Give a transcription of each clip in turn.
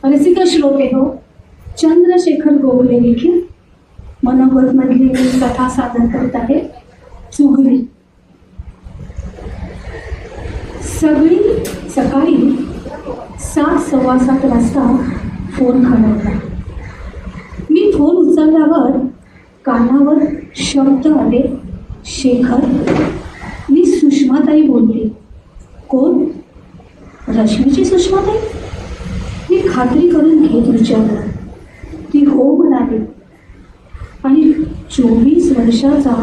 रसिक श्रोते हो, चंद्रशेखर गोखले लिखित मनोगत मधली कथा सादर करत आहे चुगली. सकाळी 7:15 वाजता फोन खणवला. मी फोन उचलल्यावर कानावर शब्द आले, शेखर. मी सुषमाताई बोलते. कोण? रश्मीची सुषमाताई? मी खात्री करून घेत विचारलं. ती हो म्हणाली आणि 24 वर्षाचा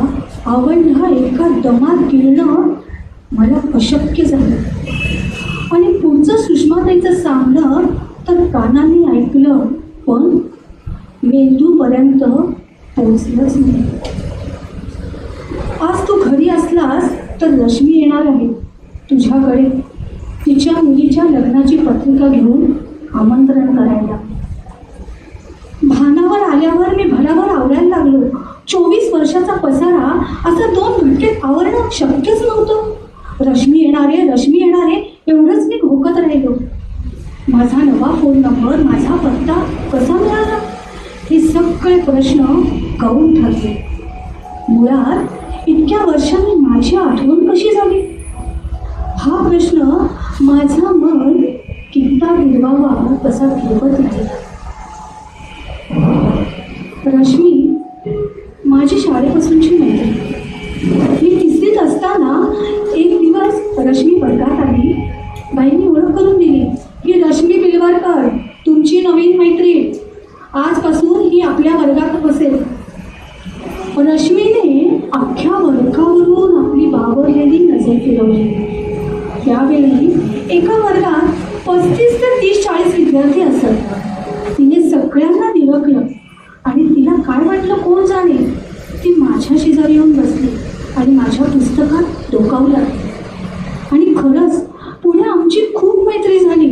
आवंढा एका दमात गिळणं मला अशक्य झालं. आणि पुढचं सुषमाताईचं सांगणं तर कानाने ऐकलं, पण मेंदूपर्यंत पोचलंच नाही. आज तू घरी असलास तर रश्मी येणार आहे तुझ्याकडे, तिच्या मुलीच्या लग्नाची पत्रिका घेऊन आमंत्रण करायला. भानावर आल्यावर मी भराभर आवरायला लागलो. 24 वर्षाचा पसारा असा 2 घंटेत आवरणं शक्यच नव्हतं. रश्मी येणारे एवढंच मी घोकत राहिलो. माझा नवा फोन नंबर, माझा पत्ता कसा मिळाला, हे सगळे प्रश्न गौण ठरले. मुळात इतक्या वर्षांनी माझी आठवण कशी झाली, हा प्रश्न माझा मन कित्ता गिरवावा कसा फिरवत राहिला. रश्मी माझी शाळेपासूनची मैत्रीण. मी 3रीत असताना एक दिवस रश्मी वर्गात आली. बाईंनी ओळख करून दिली, ही रश्मी बिलवरकर, तुमची नवीन मैत्रीण. आजपासून ही आपल्या वर्गात बसेल. रश्मीने अख्ख्या वर्गावरून आपली बावरलेली नजर फिरवली. त्यावेळी एका वर्गात 35 ते 30-40 विद्यार्थी असत. तिने सगळ्यांना निरखलं आणि तिला काय वाटलं कोण जाणे. ती माझ्या शेजारी येऊन बसली आणि माझ्या पुस्तकात डोकावलं. आणि खरंच पुढे आमची खूप मैत्री झाली.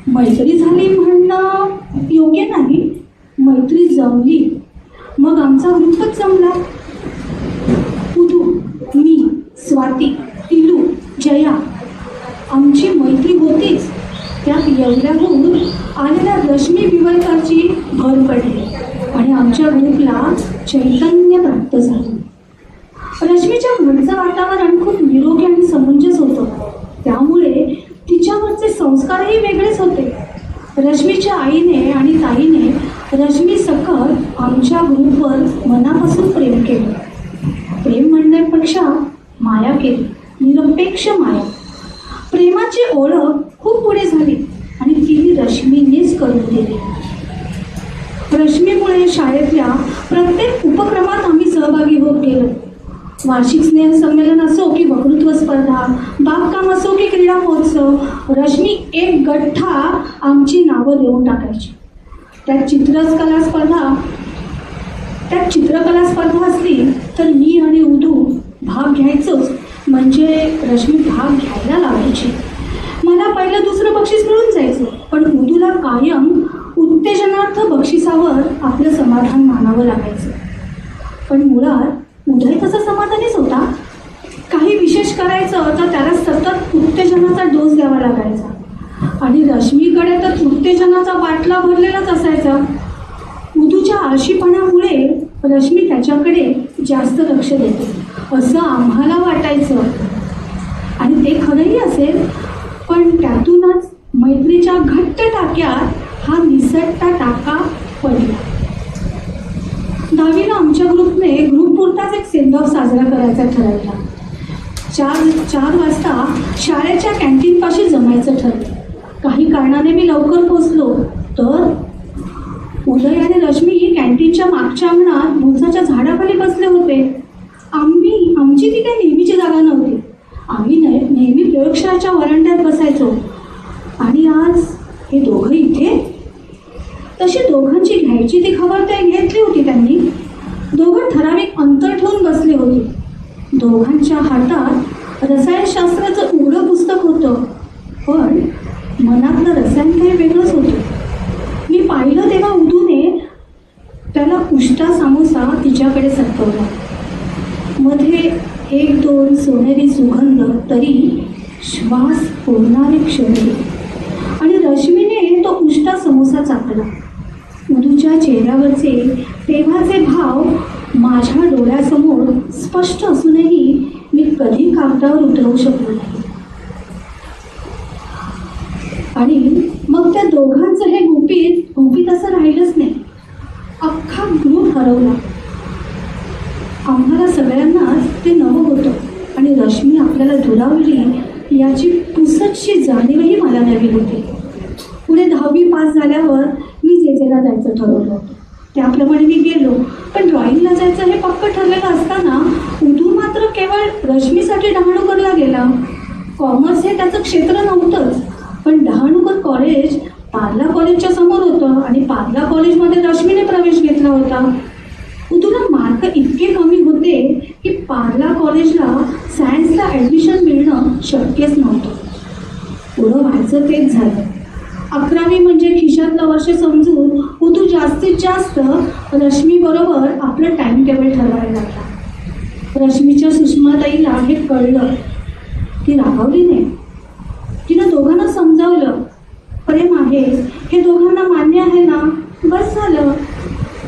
मैत्री झाली म्हणणं योग्य नाही, मैत्री जमली. मग आमचा ग्रुपच जमला. उदू, मी, स्वाती, तिलू, जया, आमची मैत्री होतीच. त्यात एवढ्याहून आलेल्या रश्मी बिवलकरची भर पडली आणि आमच्या ग्रुपला चैतन्य प्राप्त झालं. रश्मीच्या घरचं वातावरण खूप निरोगी आणि समंजस होतं. त्यामुळे तिच्यावरचे संस्कारही वेगळेच होते. रश्मीच्या आईने आणि ताईने रश्मी सकट आमच्या ग्रुपवर मनापासून प्रेम केलं. प्रेम म्हणण्यापेक्षा माया केली, निरपेक्ष माया. प्रेमाची ओळख खूप पुढे झाली आणि ती रश्मीनेच करून दिली. रश्मीमुळे शाळेतल्या प्रत्येक उपक्रमात आम्ही सहभागी होत गेलो. वार्षिक स्नेह संमेलन असो की वक्तृत्व स्पर्धा, बागकाम असो की क्रीडा महोत्सव, रश्मी एक गठ्ठा आमची नावं देऊन टाकायची. त्यात चित्रकला स्पर्धा असली तर मी आणि उदू भाग घ्यायचोच, म्हणजे रश्मी भाग घ्यायला लावायची. मला पहिलं 2रं बक्षीस मिळून जायचं, पण उदूला कायम उत्तेजनार्थ बक्षिसावर आपलं समाधान मानावं लागायचं. पण मुळात उदय तसा समाधानीच होता. काही विशेष करायचं तर त्याला सतत उत्तेजनाचा डोस द्यावा लागायचा आणि रश्मीकडे तर उत्तेजनाचा बाटला भरलेलाच असायचा. उदूच्या आळशीपणामुळे रश्मी त्याच्याकडे जास्त लक्ष देते असं आम्हाला वाटायचं आणि ते खरंही असेल. पण त्यातूनच मैत्रीच्या घट्ट टाक्यात हा निसटता टाका पडला. 10वीला आमच्या ग्रुपने ग्रुपपुरताच एक सेंड ऑफ साजरा करायचा ठरवला. 4 वाजता शाळेच्या कॅन्टीनपाशी जमायचं ठरलं. काही कारणाने मी लवकर पोचलो तर उदय आणि रश्मी कॅन्टीनच्या मागच्या अंगणात भोसाच्या झाडाखाली बसले होते. आमची ती काही नेहमीची जागा नव्हती. आम्ही नेहमी प्रयोगशाळेच्या वरांड्यात बसायचो आणि आज हे दोघं इथे. तशी दोघांची घ्यायची ती खबर घेतली होती त्यांनी. दोघं ठराविक अंतर ठेवून बसले होते. दोघांच्या हातात रसायनशास्त्राचं उघडं पुस्तक होतं, पण मनातलं रसायन काही वेगळंच होतं. मी पाहिलं तेव्हा उदूने त्याला उष्टा सामोसा तिच्याकडे सरकवला. मध्ये 1-2 सोनेरी सुगंध, तरी श्वास फोडणारे क्षण आणि रश्मीने तो उष्टा समोसा चाखला. पाहला. उदूच्या चेहऱ्यावरचे तेव्हाचे भाव माझ्या डोळ्यासमोर स्पष्ट असूनही मी कधी कागदावर उतरवू शकलो नाही. आणि मग त्या दोघांचं हे गुपित असं राहिलंच नाही. अख्खा ग्रुप हरवला. आम्हाला सगळ्यांनाच ते नवं होतं आणि रश्मी आपल्याला दुरावली याची पुसटशी जाणीवही मला नवी होती. पुढे 10वी पास झाल्यावर मी जेजेला जायचं ठरवलं होतं. त्याप्रमाणे मी गेलो. पण ड्रॉइंगला जायचं हे पक्क ठरलेलं असताना उदू मात्र केवळ रश्मीसाठी डहाणूकरला गेला. कॉमर्स हे त्याचं क्षेत्र नव्हतंच, पण डहाणूकर कॉलेज पार्ला कॉलेजच्या समोर होतं आणि पार्ला कॉलेजमध्ये रश्मीने प्रवेश घेतला होता. उदूला मार्क इतके कमी होते की पार्ला कॉलेजला सायन्सला ॲडमिशन मिळणं शक्यच नव्हतं. पुढं व्हायचं तेच झालं. 11वी म्हणजे खिशातलं वर्ष समजून उदू जास्तीत जास्त रश्मीबरोबर आपलं टाईम टेबल ठरवायला लागला. रश्मीच्या सुषमाताईला हे कळलं. ती रागावली नाही. तिनं दोघांना समजावलं, प्रेम आहे हे दोघांना मान्य आहे ना, बस झालं.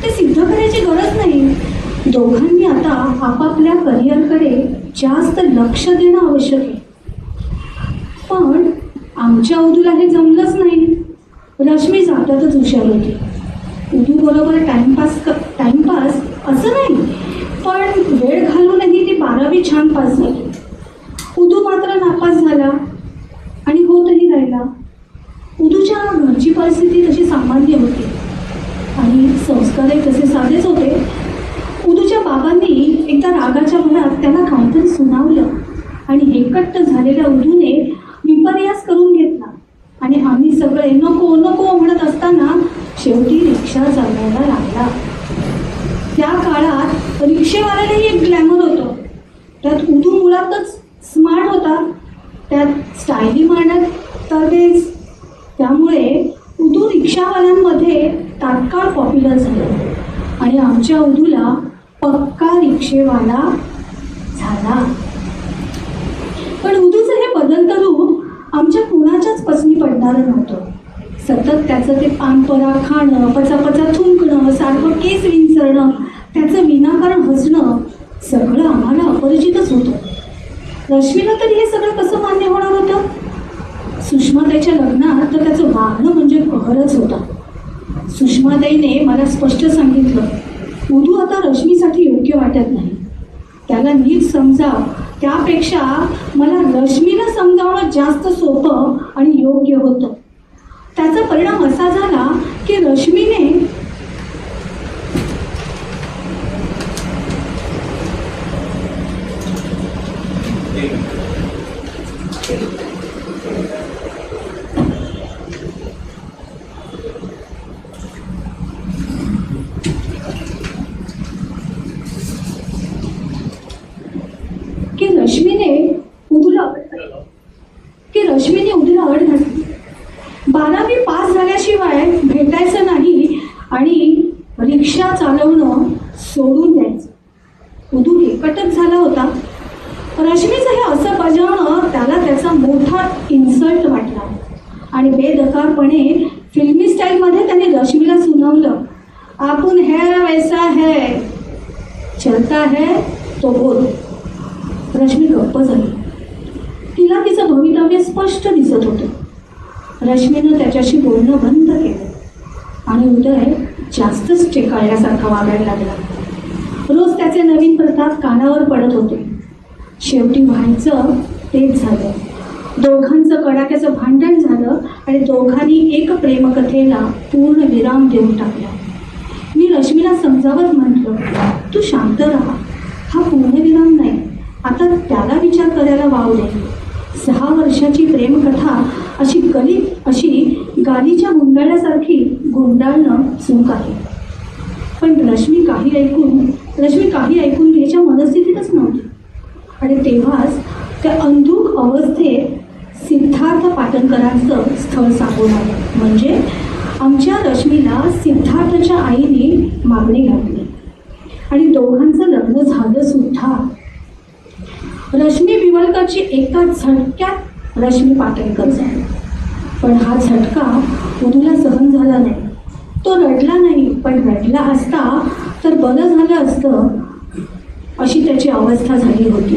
ते सिद्ध करायची गरज नाही. दोघांनी आता आपापल्या करिअरकडे जास्त लक्ष देणं आवश्यक आहे. पण आमच्या उदूला हे जमलंच नाही. रश्मी जातातच हुशार होती. उदू बरोबर टाइमपास असं नाही, पण वेळ घालूनही ती 12वी छान पास झाली. उदू मात्र नापास झाला आणि होतही राहिला. उदूच्या घरची परिस्थिती तशी सामान्य होती आणि संस्कारही तसे साधेच होते. उदूच्या बाबांनी एकदा रागाच्या भरात त्याला काहीतरी सुनावलं आणि हेकट्ट झालेल्या उदूने विपर्यास करून घेतला आणि आम्ही सगळे नको नको म्हणत असताना शेवटी रिक्षा चालवायला लागला. त्या काळात रिक्षेवाल्यालाही एक ग्लॅमर होतं. त्यात उदू मुळातच स्मार्ट होता, त्यात स्टायली मारण्यात तरबेज. त्यामुळे उदू रिक्षावाल्यांमध्ये तात्काळ पॉप्युलर झाला आणि आमच्या उदूला पक्का रिक्षेवाला झाला. पण उदूचं हे बदलतं रूप आमच्या कुणाच्याच पसनी पडणारं नव्हतं. सतत त्याचं ते पानपरा खाणं, पचापचा थुंकणं, सारखं केस विंचरणं, त्याचं विनाकारण हसणं सगळं आम्हाला अपरिचितच होतं. रश्मीला तरी हे सगळं कसं मान्य होणार होतं? सुषमाताईच्या लग्नात तर त्याचं वागणं म्हणजे कहरच होता. सुषमाताईने मला स्पष्ट सांगितलं, उदू आता रश्मीसाठी योग्य वाटत नाही. त्याला नीट समजाव, त्यापेक्षा मला रश्मीला समजावणं जास्त सोपं आणि योग्य होतं. त्याचा परिणाम असा झाला की रश्मीने रश्मीने उदूला अट घातली. 12वी पास झाल्याशिवाय भेटायचं नाही आणि रिक्षा चालवणं सोडून द्यायचं. उदू एकटच झाला होता. रश्मीचं हे असं बजावणं त्याला त्याचा मोठा इन्सल्ट वाटला आणि बेदरकारपणे फिल्मी स्टाईलमध्ये त्याने रश्मीला सुनावलं, आपण है वैसा है, चलता है तो बोल. रश्मी गप्प झाली. तिला तिचं भवितव्य स्पष्ट दिसत होतं. रश्मीनं त्याच्याशी बोलणं बंद केलं आणि उदय जास्तच चेकाळल्यासारखा वागायला लागला. रोज त्याचे नवीन प्रताप कानावर पडत होते. शेवटी व्हायचं तेच झालं. दोघांचं कडाक्याचं भांडण झालं आणि दोघांनी एक प्रेमकथेला पूर्ण विराम देऊन टाकला. मी रश्मीला समजावत म्हटलं, तू शांत राहा, हा पूर्णविराम नाही, आता त्याला विचार करायला वाव दे. 6 वर्षाची प्रेमकथा अशी गालीच्या गुंडाळ्यासारखी गुंडाळणं चूक आहे. पण रश्मी काही ऐकून घ्यायच्या मनस्थितीतच नव्हती. आणि तेव्हाच त्या अंधुक अवस्थेत सिद्धार्थ पाटणकरांचं स्थळ सापडून आलं. म्हणजे आमच्या रश्मीला सिद्धार्थच्या आईने मागणी घातली आणि दोघांचं लग्न झालं सुद्धा. रश्मी बिवलकरची एका झटक्यात रश्मी पाटणकर झाली. पण हा झटका उदूला सहन झाला नाही. तो रडला नाही, पण रडला असता तर बरं झालं असतं अशी त्याची अवस्था झाली होती.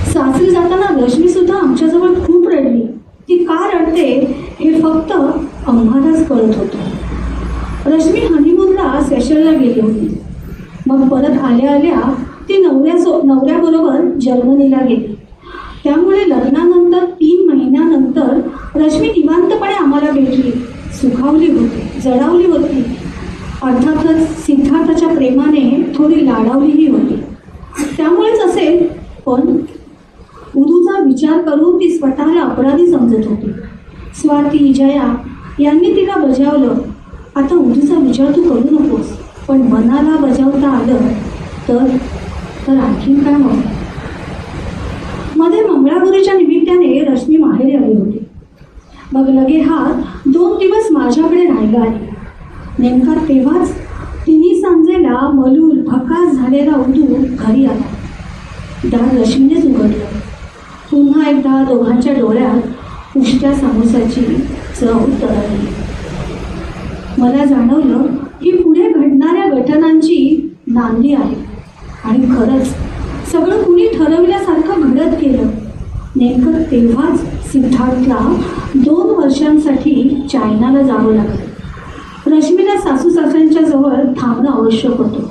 सासरी जाताना रश्मी सुद्धा आमच्याजवळ खूप रडली. ती का रडते हे फक्त आम्हालाच कळत होतं. रश्मी हनीमूनला सेशलला गेली होती. मग परत आल्या आल्या ती नवऱ्याबरोबर जर्मनीला गेली. त्यामुळे लग्नानंतर 3 महिन्यानंतर रश्मी निवांतपणे आम्हाला भेटली. सुखावली होती, जडावली होती. अर्थातच सिद्धार्थाच्या प्रेमाने थोडी लाडावलीही होती. त्यामुळेच असेल, पण उदूचा विचार करून ती स्वतःला अपराधी समजत होती. स्वाती, जया यांनी तिला बजावलं, आता उदूचा विचार तू करू नकोस, पण मनाला बजावता आलं तर आणखीन काय मग. मध्ये मंगळागौरीच्या निमित्ताने रश्मी माहेरी आली होती. मग लगे हात 2 दिवस माझ्याकडे राहायला आली. नेमका तेव्हाच तिन्ही सांजेला मलूल भकास झालेला उदू घरी आला. दार रश्मीनेच उघडलं. पुन्हा एकदा दोघांच्या डोळ्यात उष्ट्या समोसाची चव तरळली. मला जाणवलं की पुढे घडणाऱ्या घटनांची नांदी आहे. आणि खरंच सगळं कुणी ठरवल्यासारखं घडत गेलं. नेमकं तेव्हाच सिद्धार्थला 2 वर्षांसाठी चायनाला जावं लागलं. रश्मीला सासू सासऱ्यांच्या जवळ थांबणं आवश्यक होतं.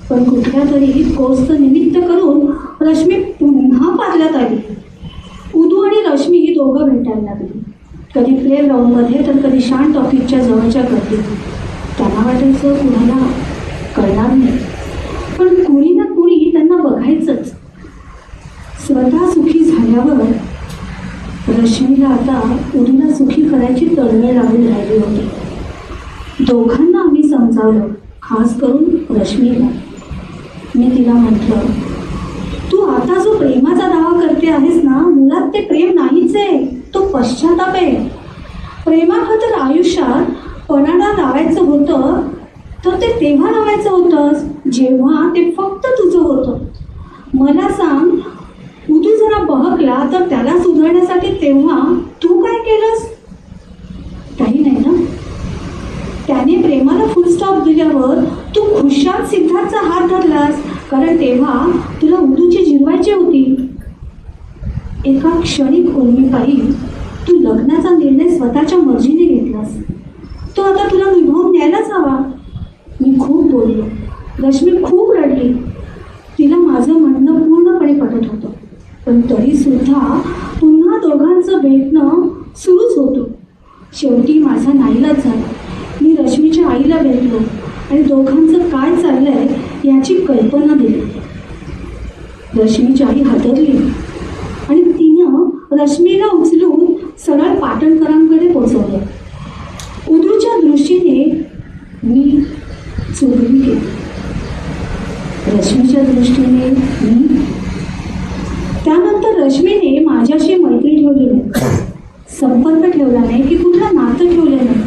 पण कुठल्या तरी कोर्सचं निमित्त करून रश्मी पुन्हा पार्ल्यात आली. उदू आणि रश्मी ही दोघं भेटायला लागली. कधी प्ले ग्राउंडमध्ये तर कधी शांत टॉकीजच्या जवळच्या गर्दीत. त्यांना वाटायचं कुणाला कळणार नाही, पण कुणी ना कुणी त्यांना बघायचंच. स्वतः सुखी झाल्यावर रश्मीला आता उदूला सुखी करायची तळमळ लागून राहिली होती. दोघांना आम्ही समजावलं, खास करून रश्मीला. मी तिला म्हटलं, तू आता जो प्रेमाचा दावा करते आहेस ना, मुळात ते प्रेम नाहीच आहे, तो पश्चाताप आहे. प्रेमाखातर आयुष्यात पणाला लावायचं होतं तर ते तेव्हा लावायचं होतंस जेव्हा ते फक्त तुझं होतं. मला सांग, उदू जरा बहकला तर त्याला सुधारण्यासाठी तेव्हा तू काय केलंस? काही नाही ना. त्याने प्रेमाला फुल स्टॉप दिल्यावर तू खुशाल सिद्धार्थचा हात धरलास, कारण तेव्हा तुला उदूची जिरवायची होती. एका क्षणिक उर्मीपायी तू लग्नाचा निर्णय स्वतःच्या मर्जीने घेतलास. तो आता तुला निभावून न्यायलाच हवा. मी खूप बोललो. रश्मी खूप रडली. तिला माझं म्हणणं पूर्णपणे पटत होतं, पण तरीसुद्धा पुन्हा दोघांचं भेटणं सुरूच होतं. शेवटी माझा नाईलाज झाला. मी रश्मीच्या आईला भेटलो आणि दोघांचं काय चाललंय याची कल्पना दिली. रश्मीची आई हादरली आणि तिनं रश्मीला उचलून सरळ पाटणकरांकडे पोचवलं. उदूच्या दृष्टीने मी चोरली गेली, रश्मीच्या दृष्टीने मी. त्यानंतर रश्मीने माझ्याशी मैत्री ठेवली नाही, संपर्क ठेवला नाही की कुठलं नातं ठेवलं नाही.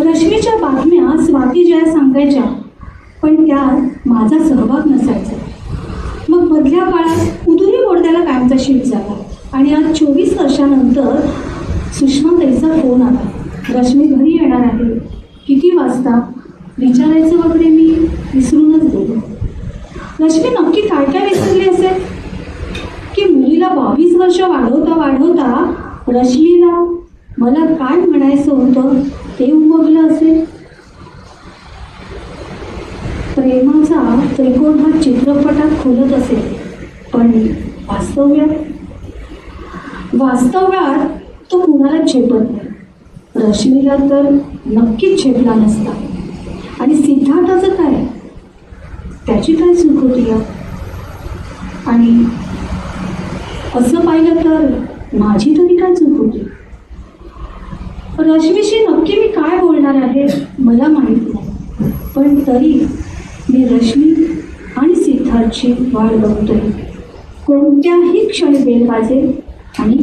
रश्मीच्या बातम्या स्वाती जया सांगायच्या, पण त्यात माझा सहभाग नसायचा. मग मधल्या काळात उदूही बोर्डाला कायमचा शिफ्ट झाला आणि आज 24 वर्षानंतर सुषमाताईचा फोन आला. रश्मी घरी येणार आहे, किती वाजता विचारायचं वगैरे मी विसरूनच गेलो. रश्मी नक्की काय काय विसरली असेल की मुलीला 22 वर्ष वाढवता रश्मीला मला काय म्हणायचं होतं ते उमगलं असेल. प्रेमाचा त्रिकोण हा चित्रपटात खोलत असेल, पण वास्तव्यात तो कुणाला झेपत नाही. रश्मीला तर नक्कीच झेपला नसता. आणि सिद्धार्थाचं काय, त्याची काय चूक होती यात? आणि असं पाहिलं तर माझी तरी काय चूक होती? रश्मीशी नक्की मी काय बोलणार आहे मला माहीत नाही, पण तरी मी रश्मी आणि सिद्धार्थची वाट बघतोय. कोणत्याही क्षणी बेल वाजेल आणि